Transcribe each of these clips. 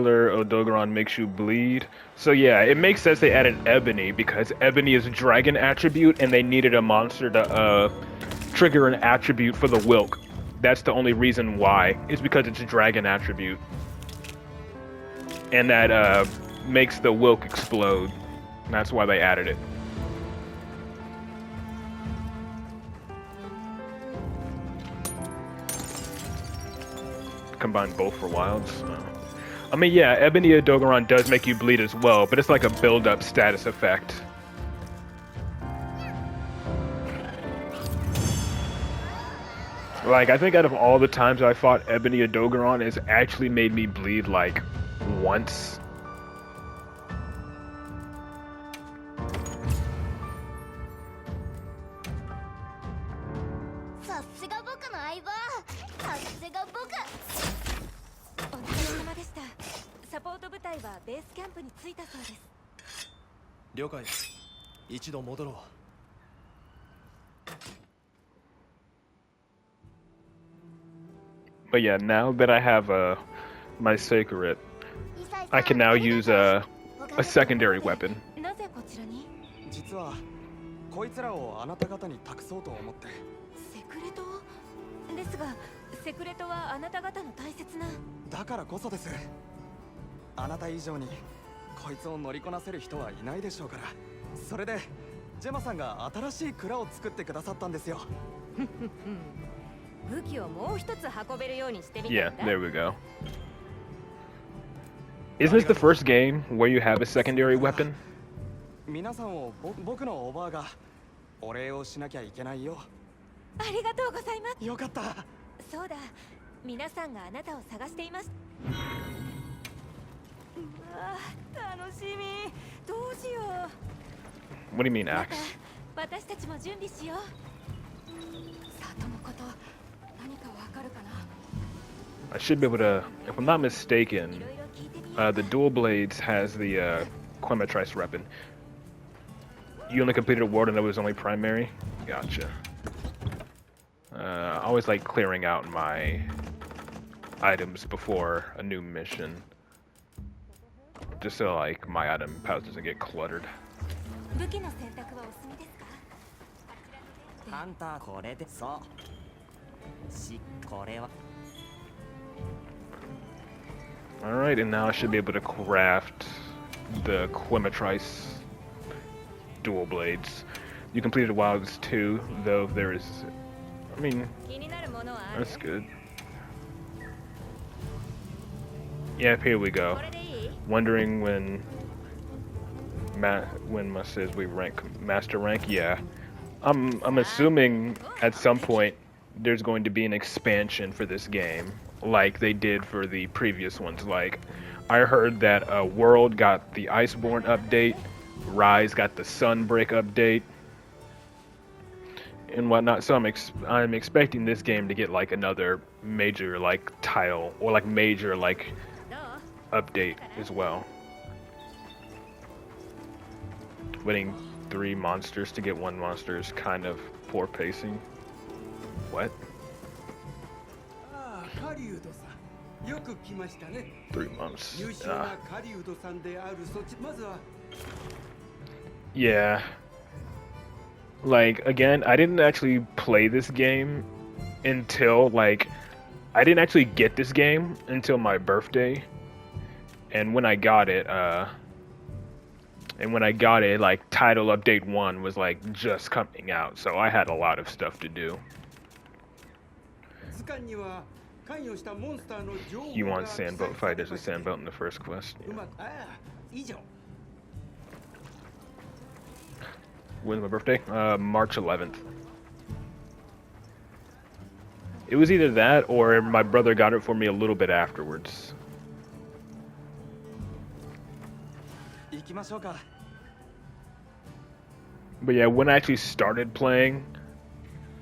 Odogaron makes you bleed. So yeah, it makes sense they added Ebony because Ebony is a dragon attribute and they needed a monster to trigger an attribute for the Wilk. That's the only reason why. It's because it's a dragon attribute. And that makes the Wilk explode. That's why they added it. Combine both for wilds. I mean, yeah, Ebony Odogaron does make you bleed as well, but it's like a build-up status effect. Like, I think out of all the times I fought Ebony Odogaron, it's actually made me bleed, like, once. But yeah, now that I have my Sacred, I can now use a secondary weapon. 実はこいつらをあなた方に託そうと思って。セクレトですが、セクレトはあなた方の大切な。だからこそです。あなた以上にこいつを乗りこなせる人はいないでしょうから。それでジェマさんが新しい蔵を作ってくださったんですよ。武器をもう一つ運べるようにしてみたんだ。Yeah, there we go. Isn't this the first game where you have a secondary weapon? 皆さんを僕のおばあがお礼をしなきゃいけないよ。ありがとうございます。よかった。そうだ、皆さんがあなたを探しています。楽しみ。どうしよう。 What do you mean, Axe? 私たちも準備しよう。里のこと、何かわかるかな。 I should be able to, if I'm not mistaken, the Dual Blades has the Clematrice weapon. You only completed a world and it was only primary? Gotcha. I always like clearing out my items before a new mission. Just so like my item pouch doesn't get cluttered. 武器の選択はお済みですか？あんたこれでそう。これは。 Alright, and now I should be able to craft the Clematrice Dual Blades. You completed Wilds 2, though there is... I mean, that's good. Yeah, here we go. Wondering when must says we rank master rank. Yeah, I'm assuming at some point there's going to be an expansion for this game, like they did for the previous ones. Like I heard that World got the Iceborne update, Rise got the Sunbreak update, and whatnot. So I'm expecting this game to get like another major like title or like major like update as well. Winning 3 monsters to get 1 monster is kind of poor pacing. What? 3 months. Yeah. Like, again, I didn't actually play this game until, like, I didn't actually get this game until my birthday. And when I got it, like, Title Update 1 was, like, just coming out. So I had a lot of stuff to do. You want Sandboat Fight as a Sandboat in the first quest. Yeah. When's my birthday? March 11th. It was either that or my brother got it for me a little bit afterwards. But yeah, when I actually started playing,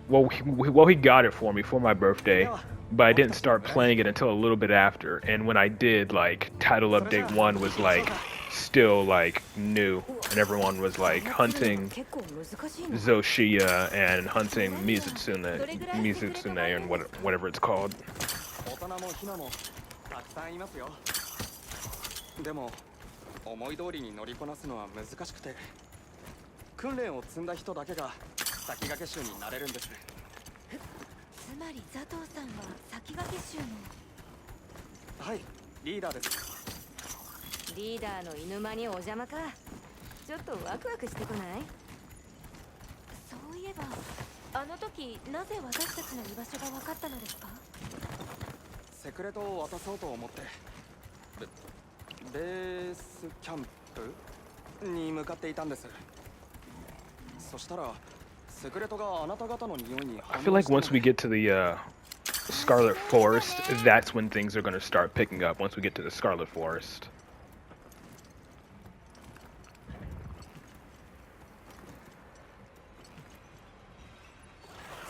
well, he got it for me for my birthday, but I didn't start playing it until a little bit after. And when I did, like, Title Update 1 was, like, still, like, new. And everyone was, like, hunting Zoshia and hunting Mizutsune and whatever it's called. でも思い通りに乗りこなすのは難しくて、訓練を積んだ人だけが先駆け衆になれるんです。つまり佐藤さんは先駆け衆の。はい、リーダーです。リーダーの犬間にお邪魔か。ちょっとワクワクしてこない？そういえばあの時なぜ私たちの居場所が分かったのですか？セクレトを渡そうと思って、ベースキャンプに向かっていたんです。そしたらセクレトがあなた方の匂いに I 反 feel 応 like したの once we で、 get to the Scarlet Forest, that's when things are going to start picking up. Once we get to the Scarlet Forest.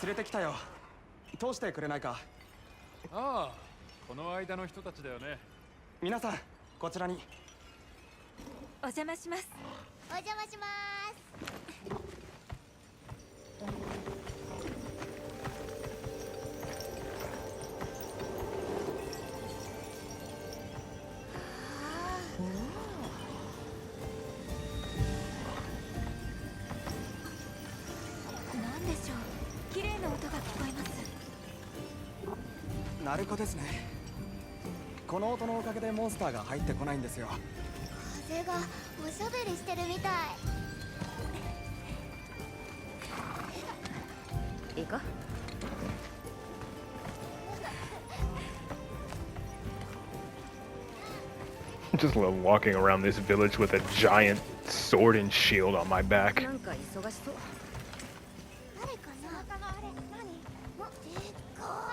連れてきたよ。通してくれないか。ああ、この間の人たちだよね。皆さんこちらに。お邪魔します。お邪魔します。なんでしょう、綺麗な音が聞こえます。ナルコですね。この音のおかげでモンスターが入ってこないんですよ。風がおしゃべりしてるみたい。いいか？ I just love walking around this village with a giant sword and shield on my back. なんか忙しそう。誰かな？あれ何？でっか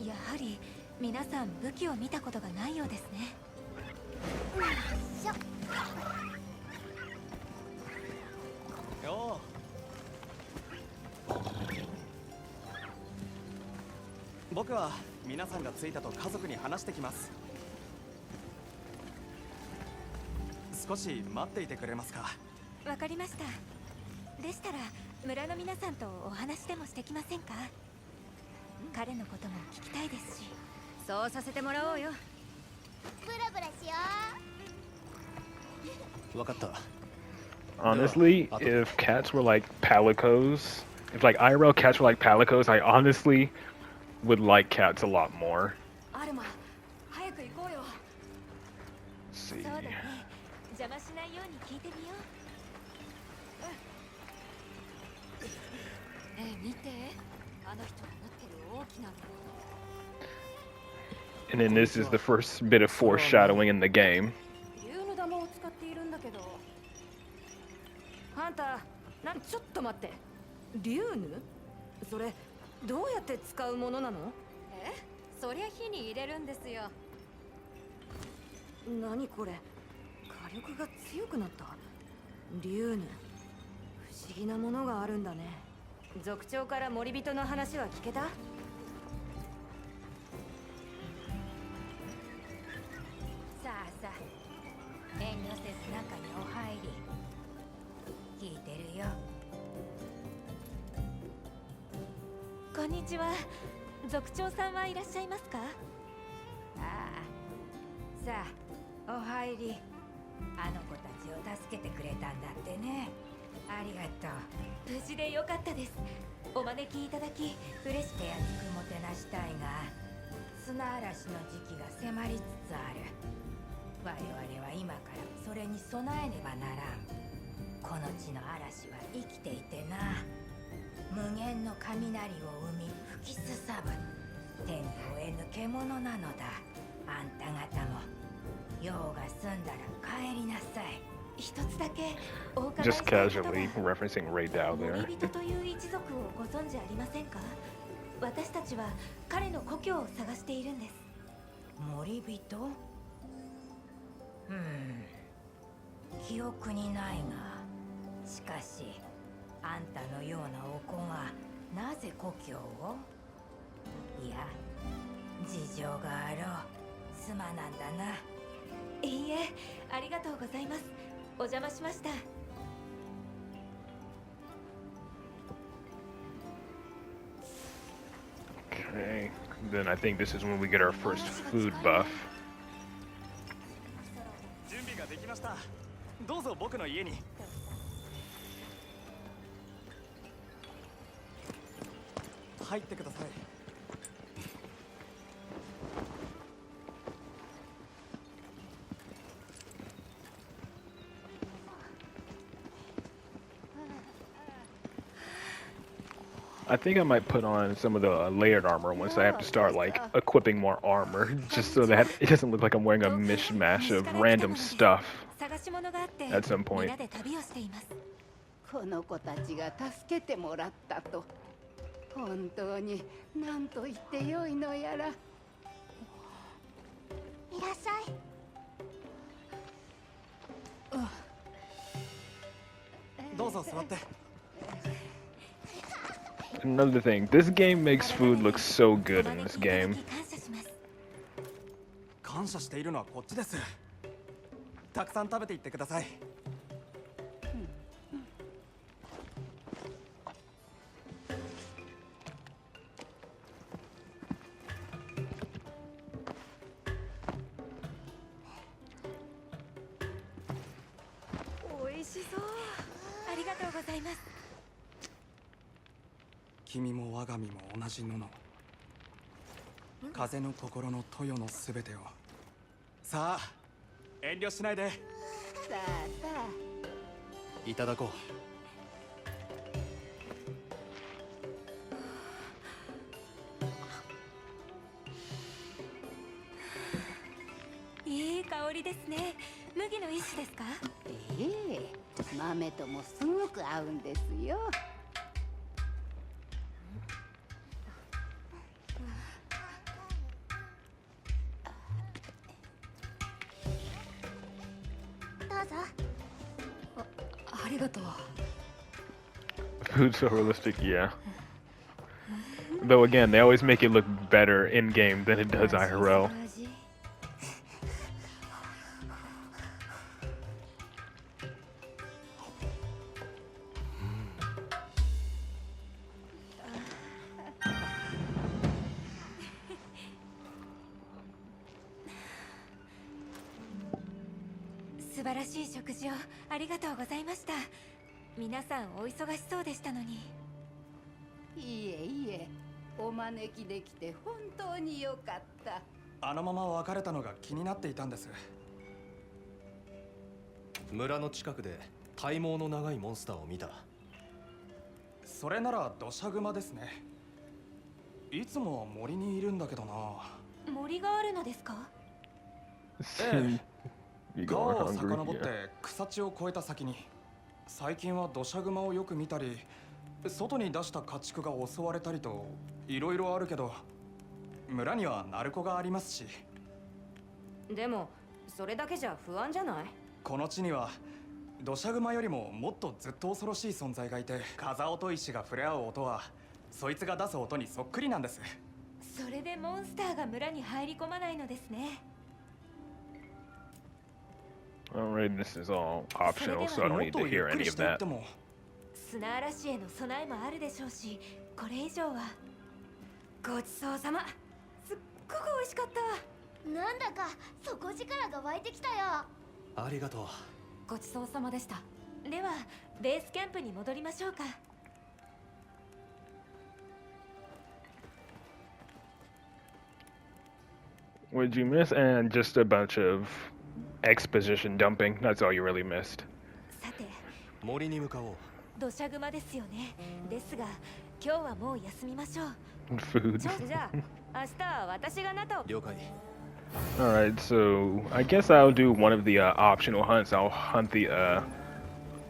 い。やはり皆さん武器を見たことがないようですね。しょ。よう。僕は皆さんが着いたと家族に話してきます。少し待っていてくれますか？わかりました。でしたら村の皆さんとお話でもしてきませんか？彼のことも聞きたいですし。そうさせてもらおうよ。ブラブラしよわかった。 Honestly, if cats were like palicos, if like IRL cats were like palicos, I honestly would like cats a lot more. アルマ、早く行こうよ。 Let's そう see. だね。邪魔しないように聞いてみよう。見て。あの人が持ってる大きな。 And then this is the first bit of foreshadowing in the game. 竜の玉を使っているんだけど。ハンター、ちょっと待って。竜ヌ？それどうやって使うものなの？そりゃ火に入れるんですよ。何これ？火力が強くなった。竜ヌ。不思議なものがあるんだね。族長から森人の話は聞けた？さあさあ、遠慮せず中にお入り。聞いてるよ。こんにちは。族長さんはいらっしゃいますか？ああ、さあお入り。あの子たちを助けてくれたんだってね。ありがとう。無事でよかったです。お招きいただき嬉しくて熱くもてなしたいが、砂嵐の時期が迫りつつある。我々は今からそれに備えねばならん。この地の嵐は生きていてな、無限の雷を生み吹きすさぶ天を追えぬ獣なのだ。あんた方も用が済んだら帰りなさい。一つだけお伺い Just したいことが。 casually referencing Ray Dow there. 森人という一族をご存知ありませんか？私たちは彼の故郷を探しているんです。森人？記憶にないが、しかしあんたのようなお子がなぜ故郷を？いや、事情があろう。すまなんだな。いいえ、ありがとうございます。お邪魔しました。Okay. then I think this is when we get our first food buff. 準備ができました。どうぞ僕の家に。入ってください。I think I might put on some of the layered armor once I have to start like equipping more armor, just so that it doesn't look like I'm wearing a mishmash of random stuff at some point. この子たちが助けてもらったと本当に何と言ってよいのやら。いらっしゃい。 どうぞ座って。 Another thing, this game makes food look so good in this game. 感謝しているのはこっちです。たくさん食べていってください。美味しそう。ありがとうございます。 君も我が身も同じのの風の心の豊のすべてをさあ遠慮しないで。さあさあいただこう。いい香りですね。麦の一種ですか？ええ豆ともすごく合うんですよ。 どうぞ。ありがとう。 Food's so realistic, yeah. Though again, they always make it look better in game than it does IRL. 素晴らしい食事をありがとうございました。皆さんお忙しそうでしたのに。いえいえ、お招きできて本当によかった。あのまま別れたのが気になっていたんです。村の近くで体毛の長いモンスターを見た。それなら土砂熊ですね。いつも森にいるんだけどな。森があるのですか？ええ。 You 川 going を hungry? 遡って Yeah. 草地を越えた先に最近は土砂熊をよく見たり外に出した家畜が襲われたりといろいろあるけど村には鳴子がありますし。でもそれだけじゃ不安じゃない？この地には土砂熊よりももっとずっと恐ろしい存在がいて、風音石が触れ合う音はそいつが出す音にそっくりなんです。それでモンスターが村に入り込まないのですね。 Alright, this is all optional, so I don't need to hear any of that. 砂嵐への備えもあるでしょうし、これ以上は。ごちそうさま。すっごく美味しかった。なんだか底力が湧いてきたよ。ありがとう。ごちそうさまでした。ではベースキャンプに戻りましょうか。 What'd you miss? And just a bunch of exposition dumping. That's all you really missed. さて、森に向かおう。土砂熊ですよね。ですが今日はもう休みましょう。 Food. じゃあ明日は私があなたを。了解。 Alright, so I guess I'll do one of the optional hunts. I'll hunt the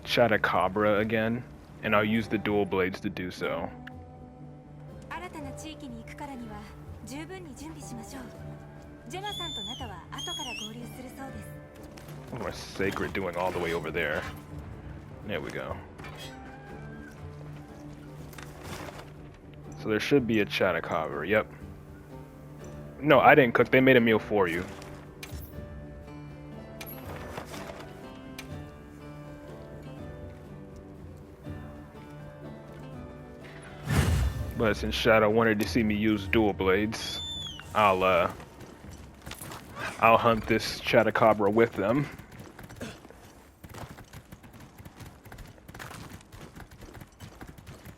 Chatacabra again, and I'll use the dual blades to do so. 新たな地域に行くからには十分に準備しましょう。ジェナさんとナタは後から合流するそうです。 What am I sacred doing all the way over there? There we go. So there should be a Chatacabra. Yep. No, I didn't cook. They made a meal for you. But since Shadow wanted to see me use dual blades, I'll hunt this Chatacabra with them.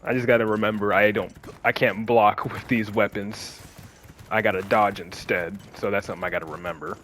I just gotta remember I can't block with these weapons. I gotta dodge instead, so that's something I gotta remember.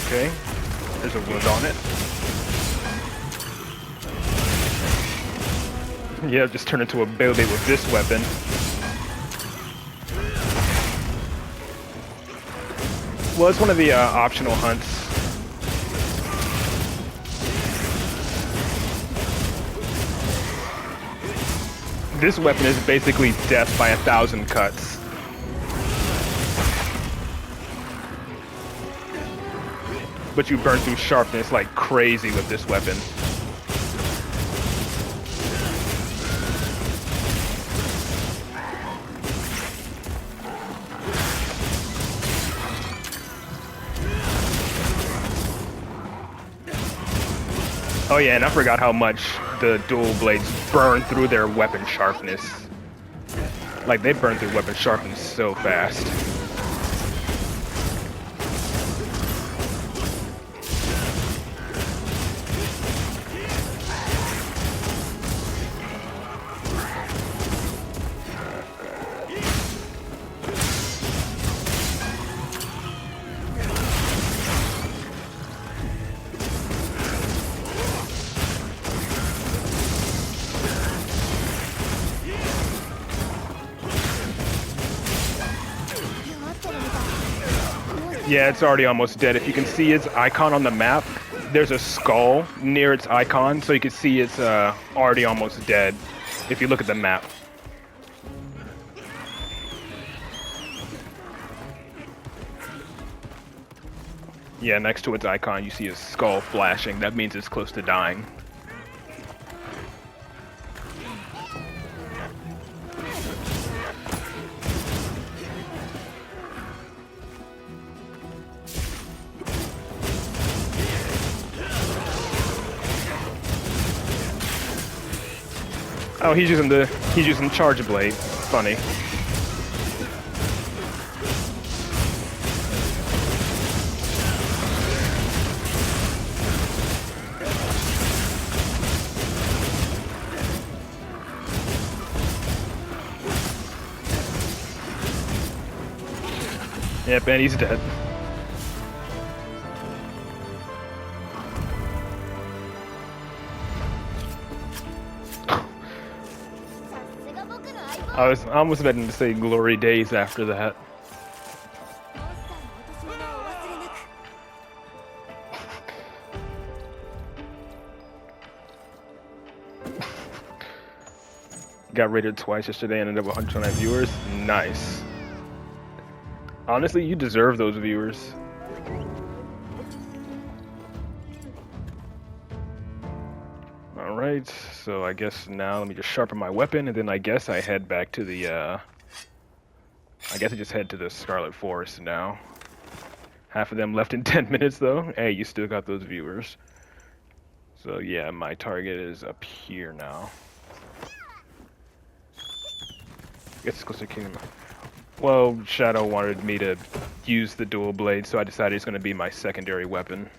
Okay, there's a wound on it. Yeah, just turn into a baby with this weapon. Well, it's one of the optional hunts. This weapon is basically death by 1,000 cuts. But you burn through sharpness like crazy with this weapon. Oh yeah, and I forgot how much the dual blades burn through their weapon sharpness. Like, they burn through weapon sharpness so fast. Yeah, it's already almost dead. If you can see its icon on the map, there's a skull near its icon, so you can see it's already almost dead if you look at the map. Yeah, next to its icon, you see a skull flashing. That means it's close to dying. Oh, he's using Charge Blade. Funny. Yep, and he's dead. I was almost about to say glory days after that. Got rated twice yesterday and ended up with 129 viewers. Nice. Honestly, you deserve those viewers. Alright, so I guess now let me just sharpen my weapon, and then I guess I head back to the, I guess I just head to the Scarlet Forest now. Half of them left in 10 minutes, though. Hey, you still got those viewers. So yeah, my target is up here now. Guess it's close to Kingdom. Well, Shadow wanted me to use the dual blade, so I decided it's going to be my secondary weapon.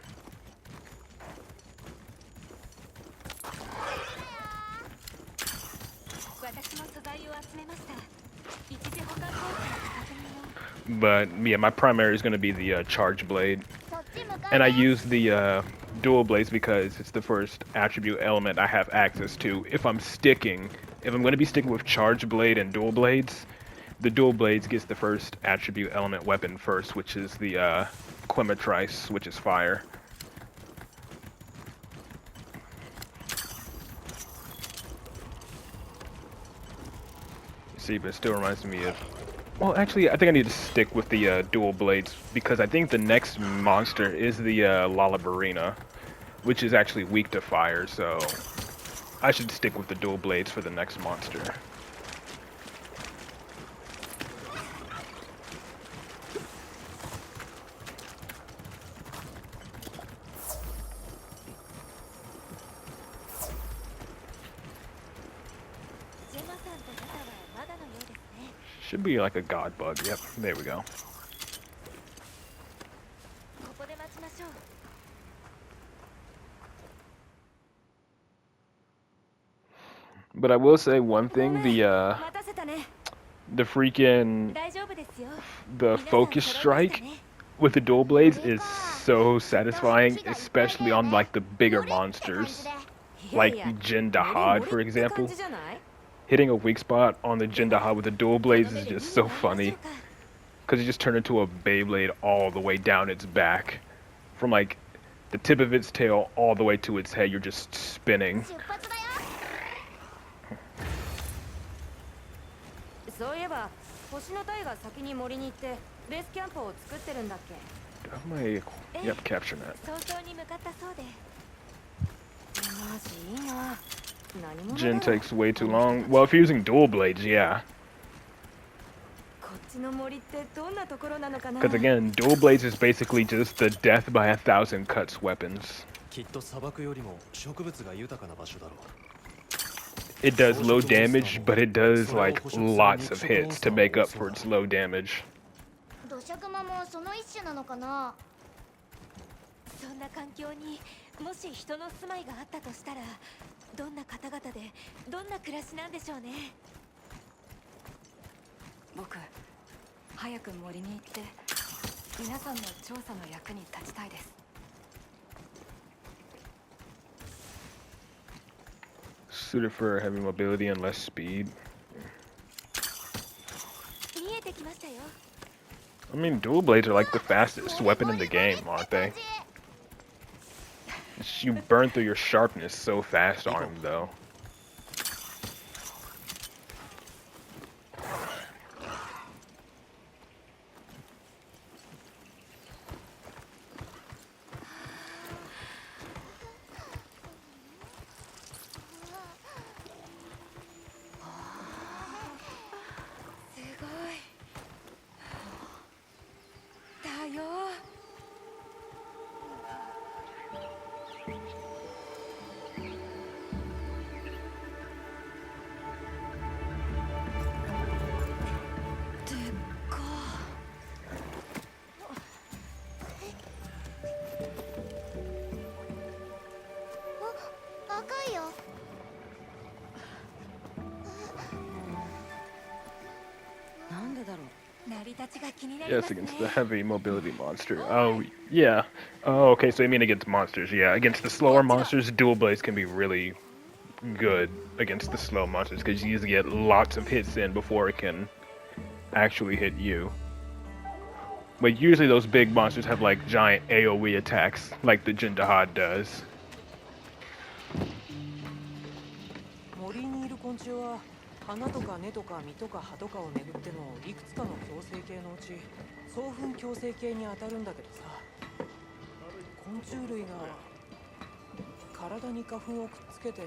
But yeah, my primary is going to be the Charge Blade. And I use the dual blades because it's the first attribute element I have access to. If I'm going to be sticking with charge blade and dual blades, the dual blades gets the first attribute element weapon first, which is the Clematrice, which is fire. See, but it still reminds me of... Well, actually, I think I need to stick with the dual blades because I think the next monster is the Lalabarina, which is actually weak to fire, so I should stick with the dual blades for the next monster. Should be like a god bug. Yep, there we go. But I will say one thing, the freaking focus strike with the dual blades is so satisfying, especially on like the bigger monsters, like Jin Dahad, for example. Hitting a weak spot on the Jin Dahad with the dual blades is just so funny, because it just turned into a Beyblade all the way down its back. From like the tip of its tail all the way to its head, you're just spinning. Yep, capture that. Jin takes way too long. Well, if you're using dual blades, yeah. Because again, dual blades is basically just the death by 1,000 cuts weapons. It does low damage, but it does like lots of hits to make up for its low damage. Suited for heavy mobility and less speed. I mean, dual blades are like the fastest weapon in the game, aren't they? You burn through your sharpness so fast on him, though. Yes, against the heavy mobility monster. Oh, yeah. Oh, okay, so you mean against monsters. Yeah, against the slower monsters, dual blades can be really good against the slow monsters because you usually get lots of hits in before it can actually hit you. But usually those big monsters have like giant AoE attacks like the Jin Dahad does. 花とか根とか実とか葉とかをめぐってのいくつかの共生系のうち双粉共生系に当たるんだけどさ、昆虫類が体に花粉をくっつけて、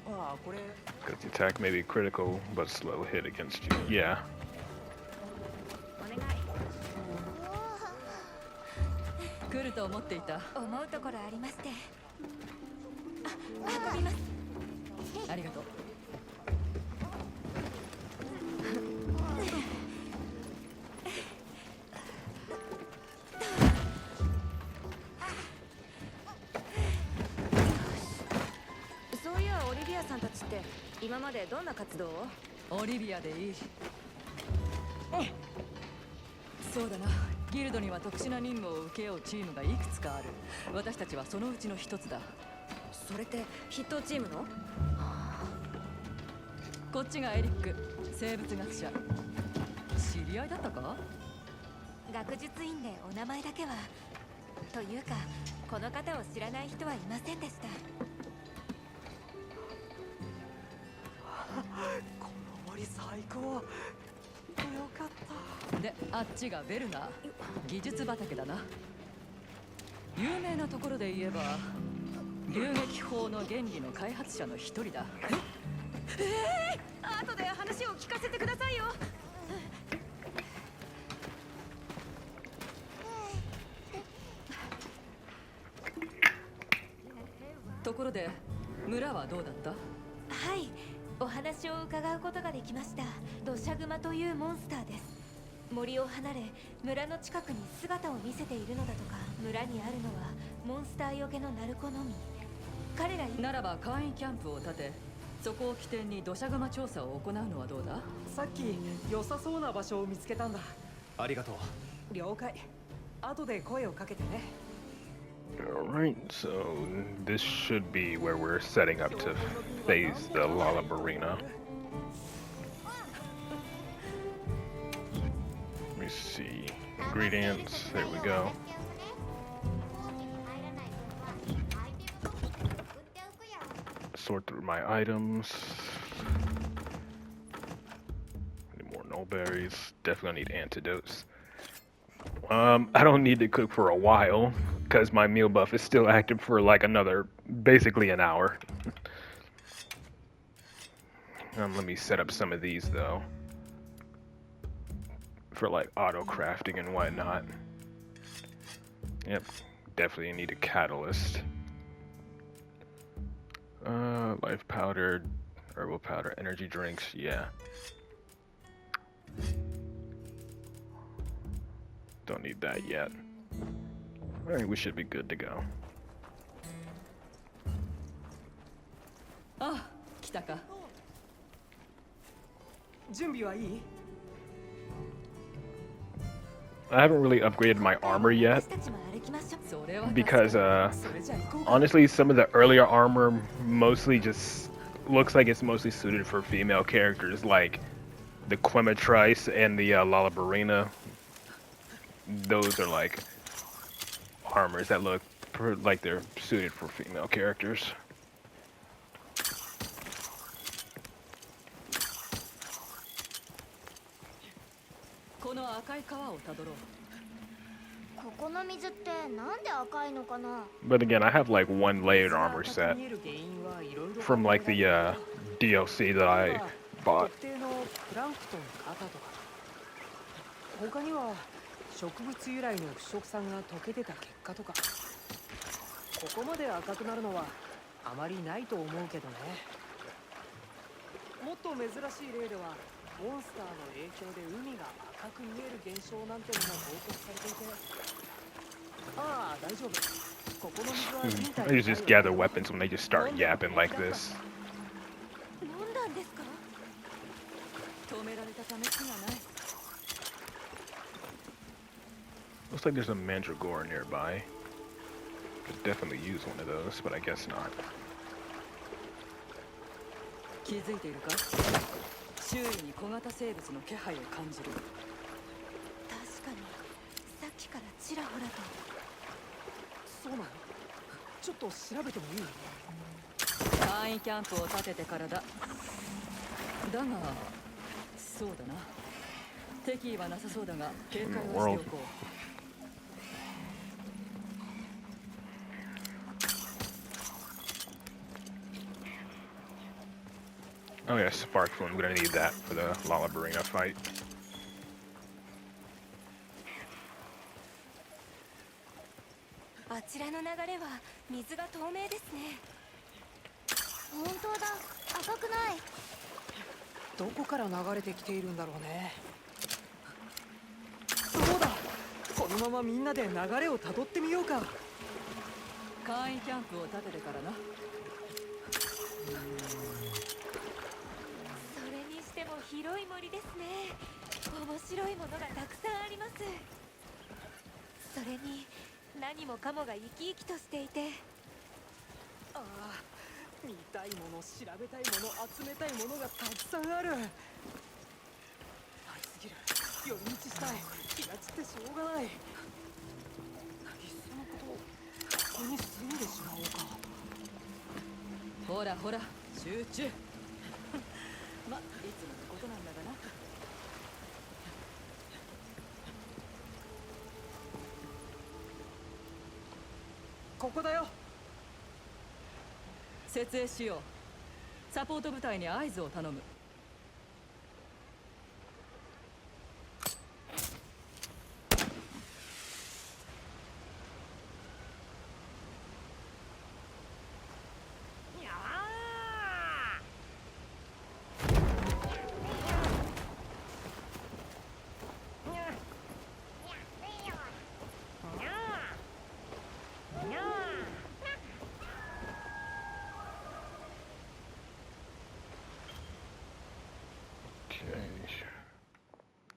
ああこれ Because the attack may be critical but slow hit against you. Yeah. 来ると思っていた。思うところありまして。あ、運びます。ありがとう。そういやオリビアさんたちって今までどんな活動を？オリビアでいい。そうだな。ギルドには特殊な任務を受けようチームがいくつかある。私たちはそのうちの一つだ。それって筆頭チームの？こっちがエリック、生物学者。知り合いだったか？学術院でお名前だけは。というか、この方を知らない人はいませんでした。この森最高。よかった。で、あっちがベルナー、技術畑だな。有名なところで言えば流撃砲の原理の開発者の一人だ。後で話を聞かせてくださいよ。ところで村はどうだった？はい、お話を伺うことができました。土砂熊というモンスターです。森を離れ村の近くに姿を見せているのだとか。村にあるのはモンスターよけのナルコのみ。彼らならば簡易キャンプを建て、そこを起点に土砂熊調査を行うのはどうだ？さっき良さそうな場所を見つけたんだ。ありがとう。了解。後で声をかけてね。Alright, so this should be where we're setting up to phase the Lalabarina. Let me see. Ingredients, there we go. Sort through my items. Need more null berries. Definitely need antidotes. I don't need to cook for a while because my meal buff is still active for like another, basically an hour. Let me set up some of these though for like auto crafting and whatnot. Yep, definitely need a catalyst. Life powder, herbal powder, energy drinks, yeah. Don't need that yet. Alright, we should be good to go. あ、来たか。準備はいい？ I haven't really upgraded my armor yet because honestly some of the earlier armor mostly just looks like it's mostly suited for female characters like the Quematrice and the Lalabarina. Those are like armors that look like they're suited for female characters. この赤い川をたどろう。ここの水ってなんで赤いのかな？ But again, I have like one layered armor set from like the DLC that I bought. 他には植物由来の腐食酸が溶け出た結果とか。ここまで赤くなるのはあまりないと思うけどね。もっと珍しい例ではモンスターの影響で海が赤く見える現象なんてのも報告されていて。ああ、大丈夫。ここの水は人体 I just gather weapons when they just start yapping like this. 飲んだんですか？止められた試しがない。 Looks like there's a mandragora nearby. Could definitely use one of those, but I guess not. 気づいているか？周囲に小型生物の気配を感じる。確かに、さっきからちらほらと。そうなの？ちょっと調べてもいい？簡易キャンプを建ててからだ。だが、そうだな。敵意はなさそうだが、警戒はしておこう。 Oh yeah, spark flume. I'm gonna need that for the Lalabarina fight. あちらの流れは水が透明ですね。本当だ、赤くない。どこから流れてきているんだろうね。そうだ。このままみんなで流れをたどってみようか。簡易キャンプを建ててからな。 それにしても広い森ですね。面白いものがたくさんあります。それに何もかもが生き生きとしていて。ああ、見たいもの、調べたいもの、集めたいものがたくさんある。ありすぎる。寄り道したい。気が散ってしょうがない。いっそのことここに住んでしまおうか。ほらほら、集中。ま、いつものことなんだがな。ここだよ。設営しよう。サポート部隊に合図を頼む。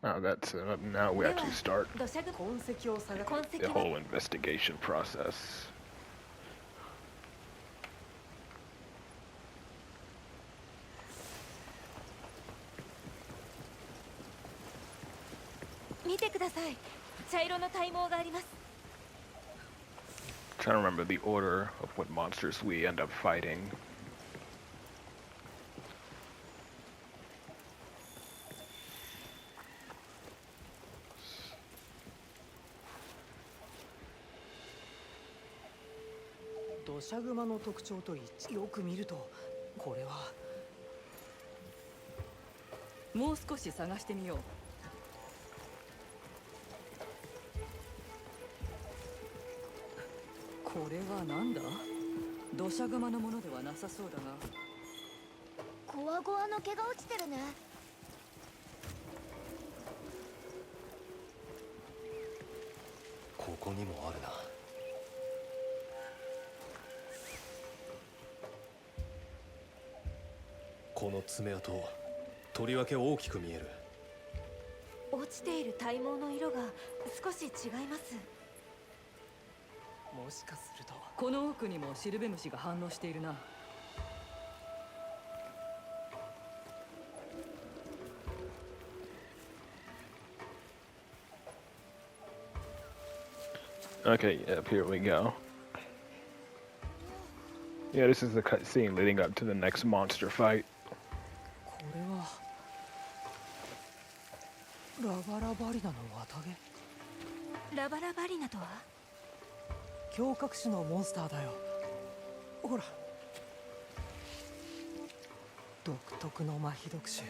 Oh, that's now we actually start 土砂痕跡を探 痕 the 跡は whole investigation process. 見てください。茶色の体毛があります。 Trying to remember the order of what monsters we end up fighting. 土砂熊の特徴と一致。よく見るとこれはもう少し探してみよう。これはなんだ？土砂熊のものではなさそうだが。ゴワゴワの毛が落ちてるね。ここにもあるな。この爪痕、とりわけ大きく見える。落ちている体毛の色が少し違います。もしかするとこの奥にもシルベムシが反応しているな。Okay, yep, here we go. Yeah, this is the cutscene leading up to the next monster fight. これはラバラバリナの綿毛。ラバラバリナとは？胸郭種のモンスターだよ。ほら、独特の麻痺毒種。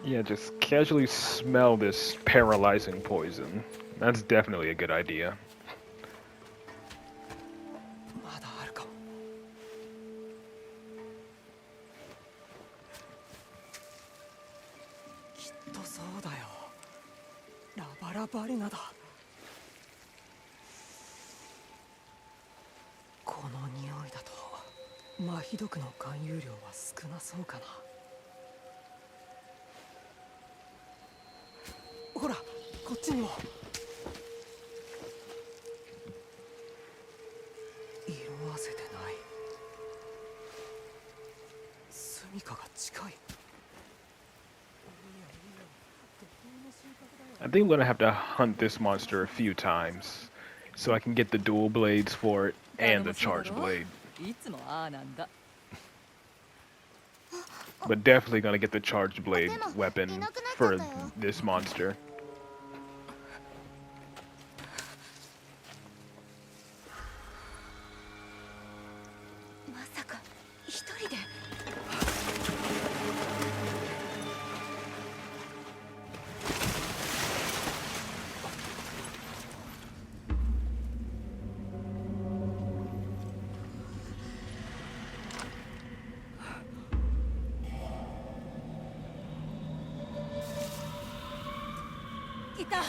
Yeah, just casually smell this paralyzing poison. That's definitely a good idea. まだあるかも。きっとそうだよ。ラバラバリナだ。この匂いだと麻痺毒の含有量は少なそうかな。ほら、こっちにも。色あせてない。住処が近い。 I think I'm gonna have to hunt this monster a few times so I can get the dual blades for it and the charge blade. いつもああなんだ。 But definitely gonna get the charged blade weapon for this monster. まさか一人で？いた。ラ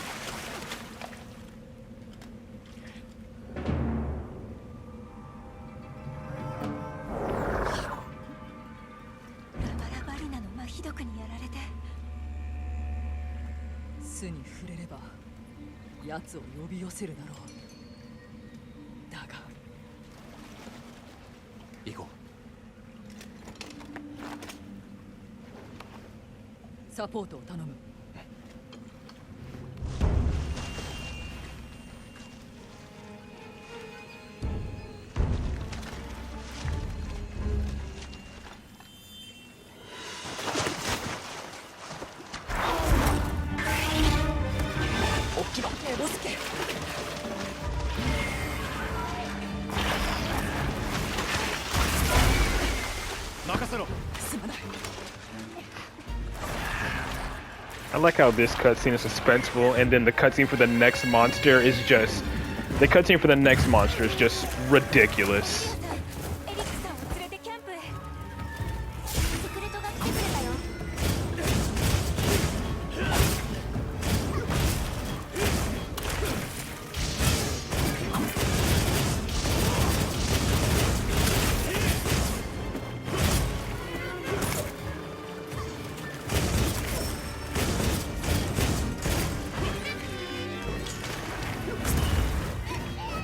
バラバリナの麻痺毒にやられて。巣に触れれば奴を呼び寄せるだろう。だが行こう。サポートを頼む。起きろ、寝ぼすけ。任せろ。すまない。I like how this cutscene is suspenseful, and then the cutscene for the next monster is just... The cutscene for the next monster is just ridiculous. エリックさんを連れてキャンプへ。セクレトが来てくれたよ。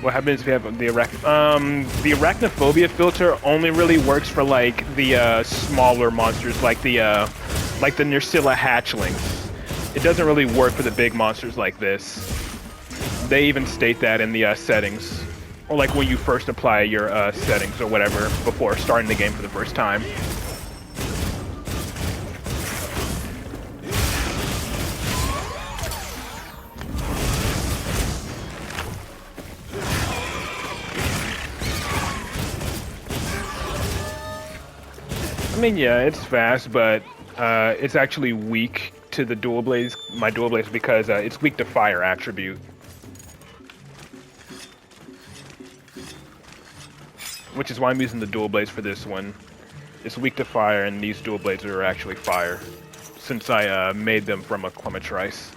What happens if you have the arachnophobia filter only really works for like the smaller monsters, like the Nerscylla hatchlings. It doesn't really work for the big monsters like this. They even state that in the settings, or like when you first apply your settings or whatever before starting the game for the first time. I mean, yeah, it's fast, but it's actually weak to the dual blades, my dual blades, because it's weak to fire attribute. Which is why I'm using the dual blades for this one. It's weak to fire, and these dual blades are actually fire, since I made them from a Clematrice.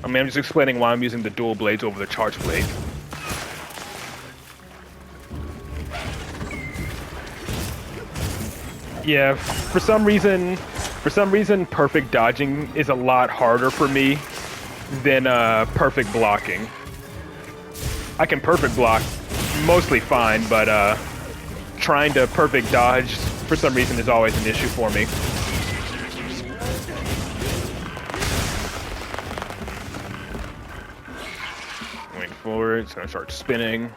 I mean, I'm just explaining why I'm using the dual blades over the charge blade. Yeah, for some reason, perfect dodging is a lot harder for me than perfect blocking. I can perfect block mostly fine, but trying to perfect dodge for some reason is always an issue for me. Forward, it's gonna start spinning.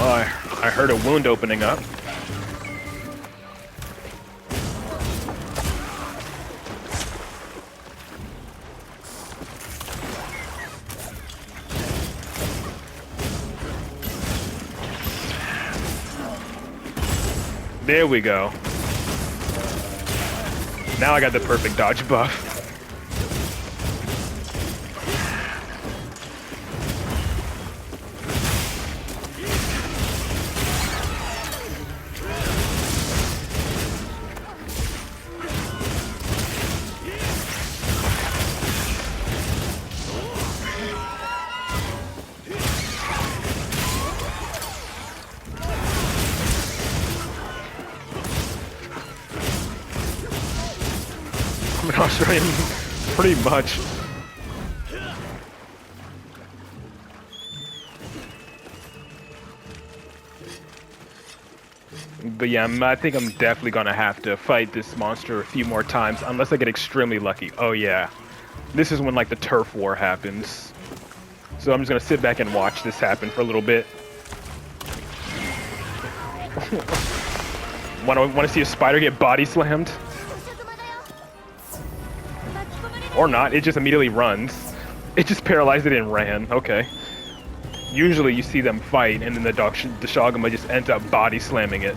Oh, I heard a wound opening up. There we go. Now I got the perfect dodge buff. I'm an Australian, pretty much. But yeah, I think I'm definitely gonna have to fight this monster a few more times, unless I get extremely lucky. Oh yeah, this is when like the turf war happens. So I'm just gonna sit back and watch this happen for a little bit. Want to see a spider get body slammed? Or not, it just immediately runs. It just paralyzed it and ran, okay. Usually you see them fight and then the Dashagama just ends up body slamming it.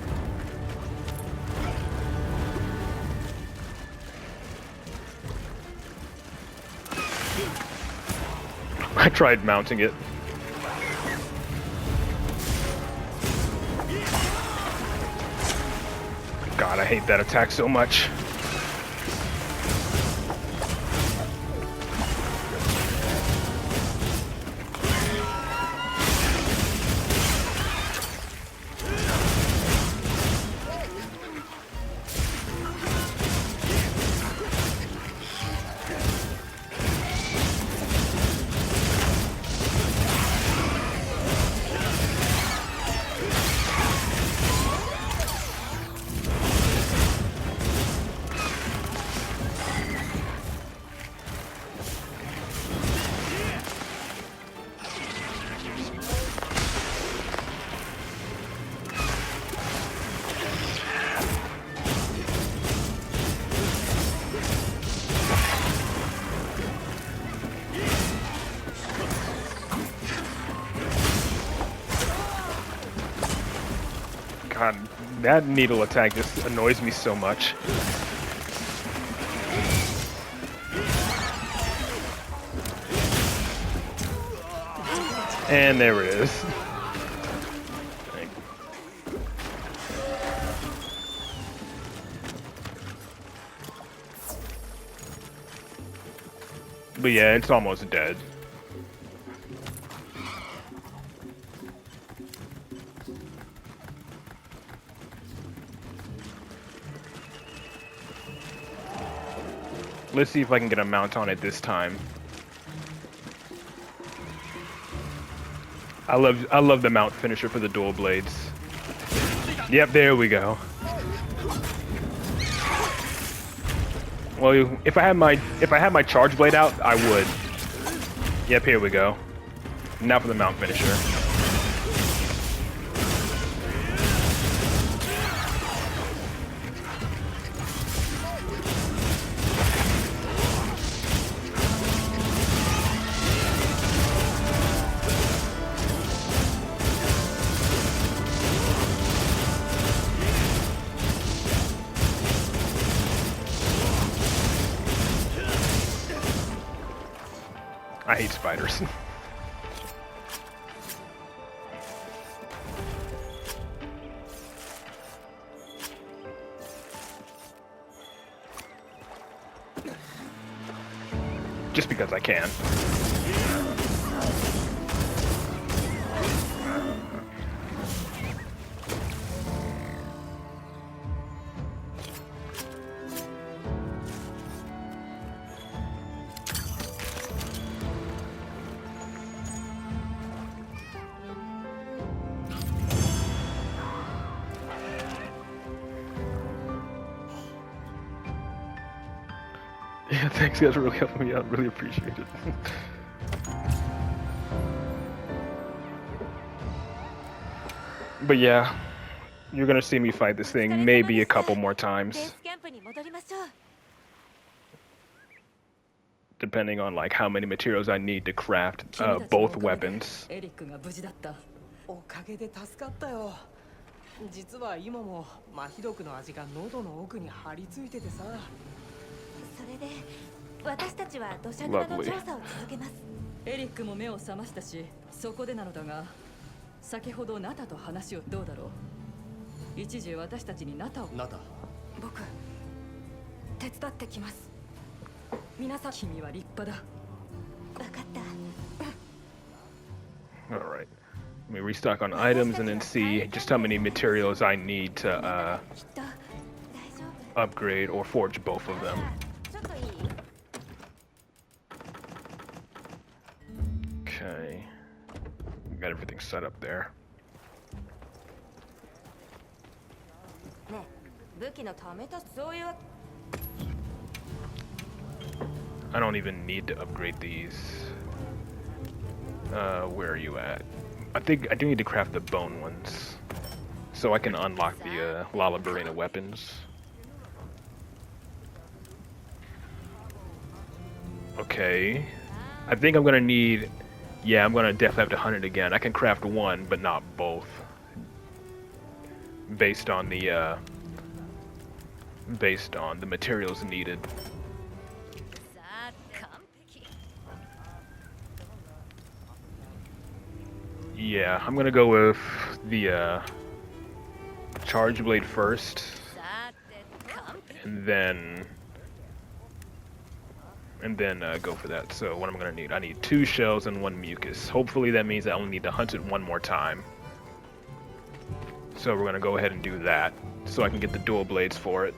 I tried mounting it. God, I hate that attack so much. God, that needle attack just annoys me so much. And there it is. But yeah, it's almost dead. Let's see if I can get a mount on it this time. I love the mount finisher for the dual blades. Yep, there we go. Well, if I had my charge blade out, I would. Yep, here we go. Now for the mount finisher. I hate spiders. Just because I can. Yeah, thanks guys for really helping me out. Really appreciate it. But yeah, you're gonna see me fight this thing maybe a couple more times. Depending on like how many materials I need to craft both weapons. おかげで助かったよ。実は今もマヒドクの味が喉の奥に張り付いててさ。それで私たちは土砂沼の調査を続けます。エリックも目を覚ましたし、そこでなのだが、先ほどナタと話をどうだろう。一時私たちにナタを。ナタ。僕手伝ってきます。皆さん君は立派だ。分かった。All right. Let me restock on items and then see just how many materials I need to upgrade or forge both of them. Okay. Got everything set up there. ね、武器のためたそういう。I don't even need to upgrade these. Where are you at? I think I do need to craft the bone ones, so I can unlock the Lalaburina weapons. Okay. I think I'm gonna need... Yeah, I'm gonna definitely have to hunt it again. I can craft one, but not both. Based on the materials needed. Yeah, I'm gonna go with the charge blade first, and then go for that. So what I'm gonna need, I need 2 shells and 1 mucus. Hopefully that means I only need to hunt it one more time. So we're gonna go ahead and do that, so I can get the dual blades for it.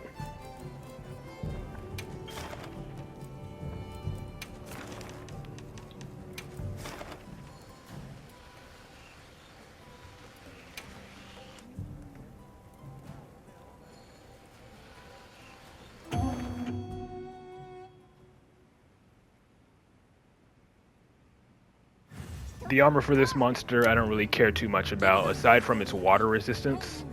The armor for this monster I don't really care too much about, aside from its water resistance.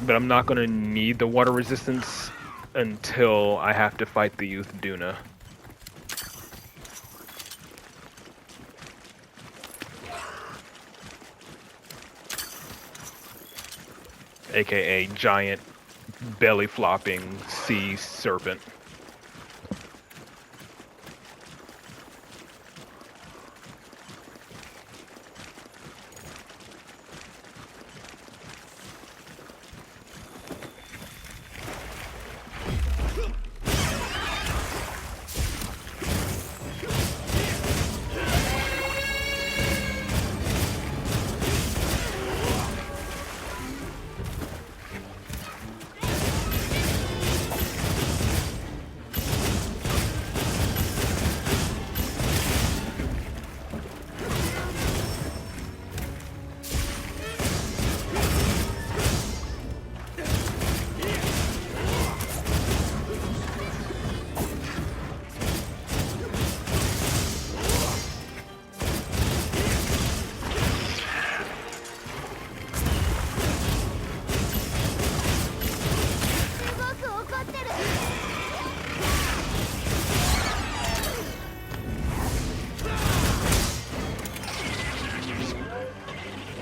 But I'm not going to need the water resistance until I have to fight the youth Duna. aka giant belly flopping sea serpent.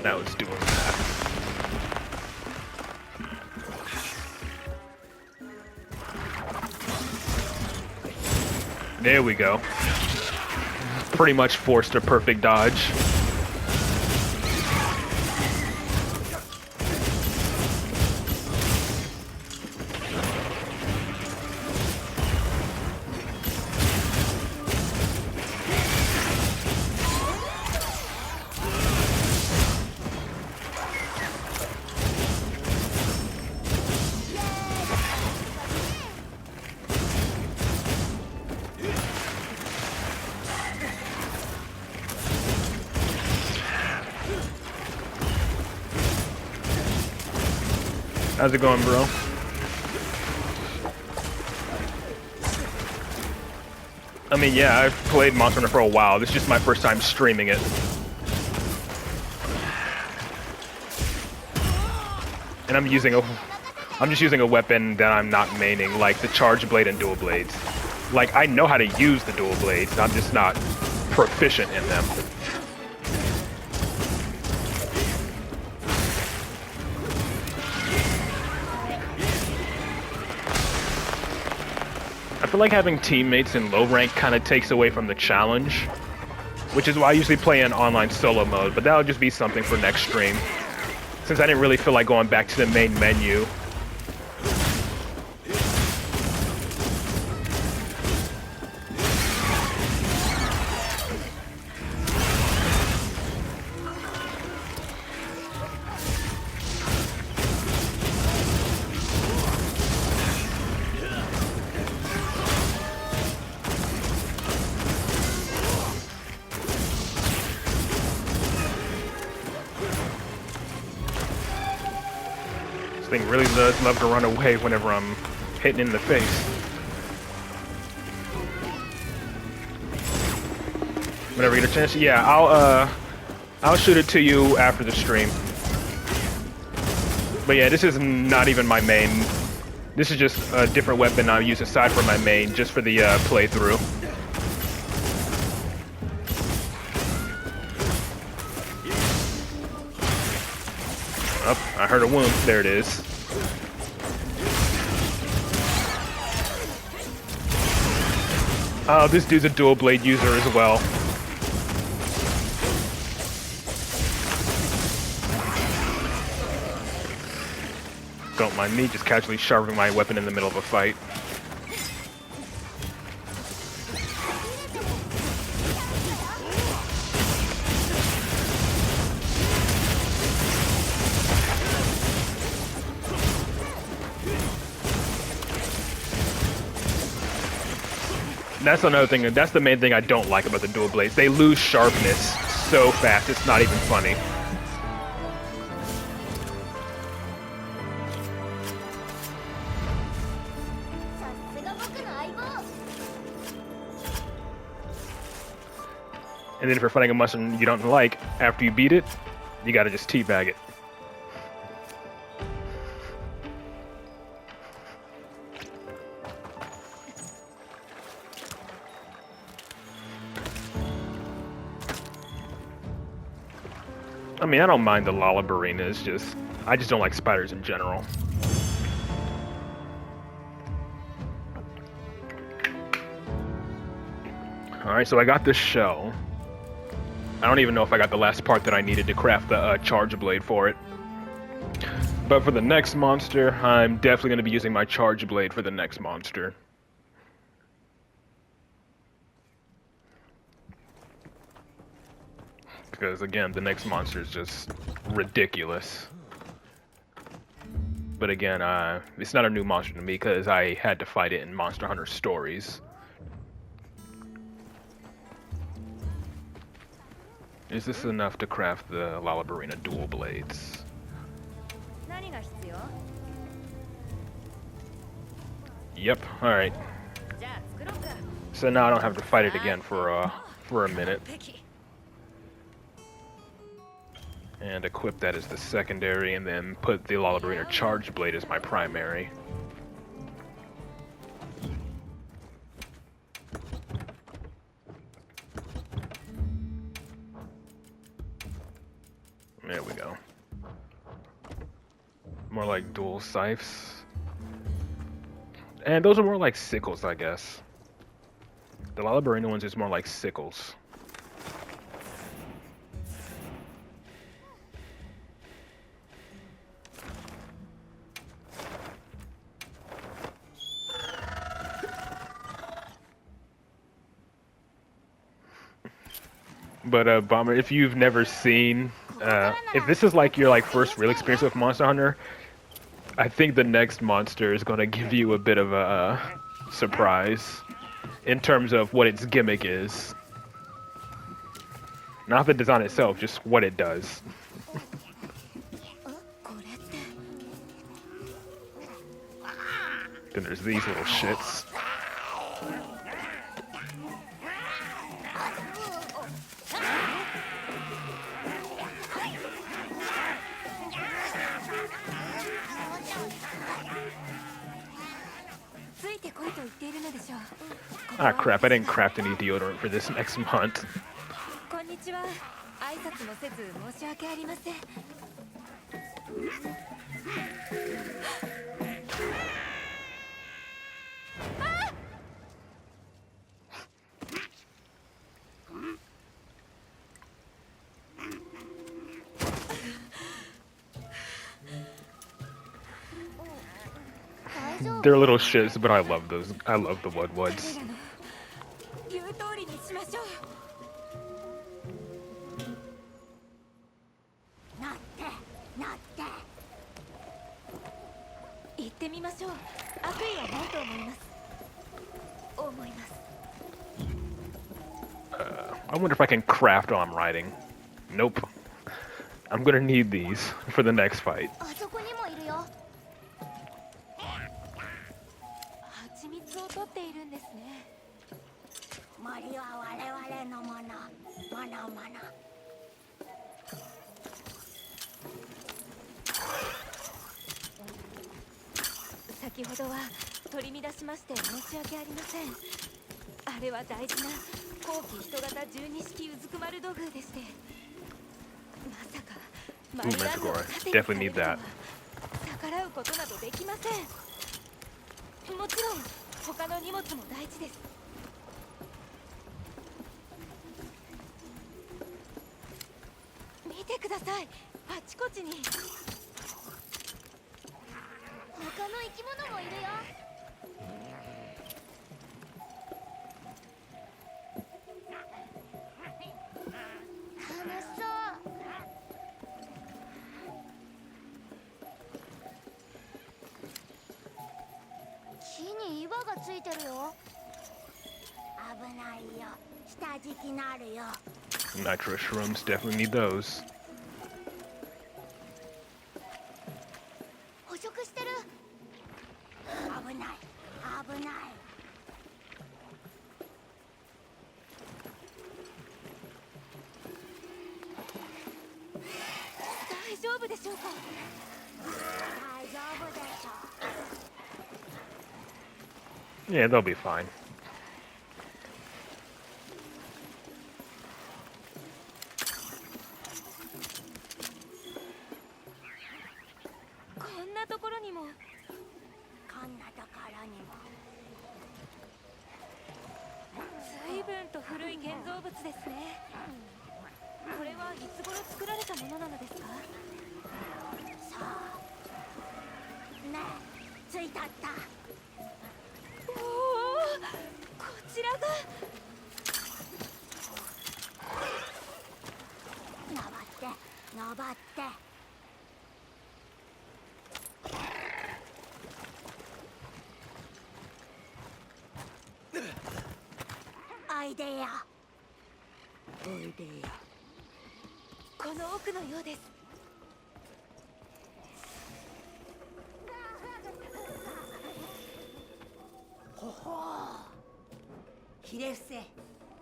Now it's doing that. There we go. Pretty much forced a perfect dodge. How's it going, bro? I mean, yeah, I've played Monster Hunter for a while. This is just my first time streaming it. And I'm just using a weapon that I'm not maining, like the Charge Blade and Dual Blades. Like, I know how to use the Dual Blades, I'm just not proficient in them. I feel like having teammates in low rank kind of takes away from the challenge, which is why I usually play in online solo mode, but that'll just be something for next stream, since I didn't really feel like going back to the main menu. Thing really does love to run away whenever I'm hitting in the face. Whenever you get a chance, yeah, I'll shoot it to you after the stream. But yeah, this is not even my main. This is just a different weapon I use aside from my main, just for the playthrough. Oh, I heard a wound. There it is. Oh, this dude's a dual blade user as well. Don't mind me just casually sharpening my weapon in the middle of a fight. That's another thing, that's the main thing I don't like about the dual blades. They lose sharpness so fast, it's not even funny. And then if you're fighting a monster you don't like, after you beat it, you gotta just teabag it. I mean, I don't mind the Lollabarina, it's just, I just don't like spiders in general. Alright, so I got this shell. I don't even know if I got the last part that I needed to craft the charge blade for it. But for the next monster, I'm definitely going to be using my charge blade for the next monster. Because again, the next monster is just ridiculous. But again, it's not a new monster to me because I had to fight it in Monster Hunter Stories. Is this enough to craft the Lollabarina dual blades? Yep, alright. So now I don't have to fight it again for a minute. And equip that as the secondary, and then put the Lollabarina charge blade as my primary. There we go. More like dual scythes. And those are more like sickles, I guess. The Lollabarina ones is more like sickles. But Bomber, if you've never seen, if this is like your first real experience with Monster Hunter, I think the next monster is going to give you a bit of a surprise in terms of what its gimmick is. Not the design itself, just what it does. Then there's these little shits. Ah crap, I didn't craft any deodorant for this next month. They're little shits, but I love those. I love the Woodwoods. I wonder if I can craft while I'm riding. Nope. I'm gonna need these for the next fight. Ooh, Manticore. Definitely need that. Nitro shrooms, definitely need those. Yeah, they'll be fine. なところにも。こんなところにも。随分と古い建造物ですね。これはいつ頃作られたものなのですか？そうねえ、着いたった。おお、こちらが。登って登って。おいでよ。おいでや。この奥のようです。ほほう。ひれ伏せ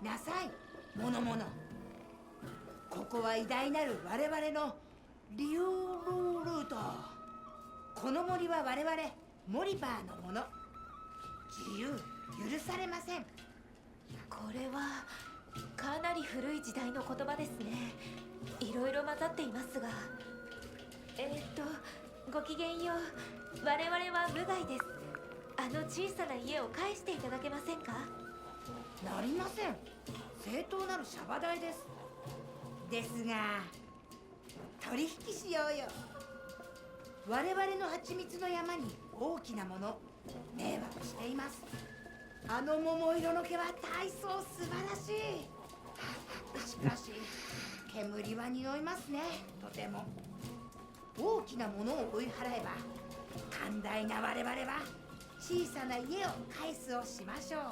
なさい、ものもの。ここは偉大なる我々のリュウルート。この森は我々モリバーのもの。自由許されません。これはかなり古い時代の言葉ですね。いろいろ混ざっていますが。ごきげんよう。我々は無害です。あの小さな家を返していただけませんか？なりません。正当なるシャバ代です。ですが取引しようよ。我々の蜂蜜の山に大きなもの迷惑しています。あの桃色の毛は大層素晴らしい。しかし煙は匂いますね。とても大きなものを追い払えば寛大な我々は小さな家を返すをしましょう。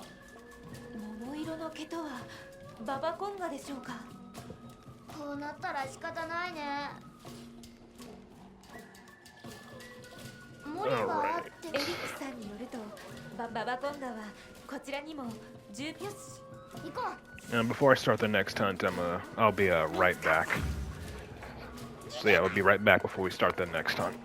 桃色の毛とはババコンガでしょうか？こうなったら仕方ないね。森があってエリックさんによるとババコンガはこちらにも10よし行こう。Before I start the next hunt, I'll be right back. So yeah, we'll be right back before we start the next hunt.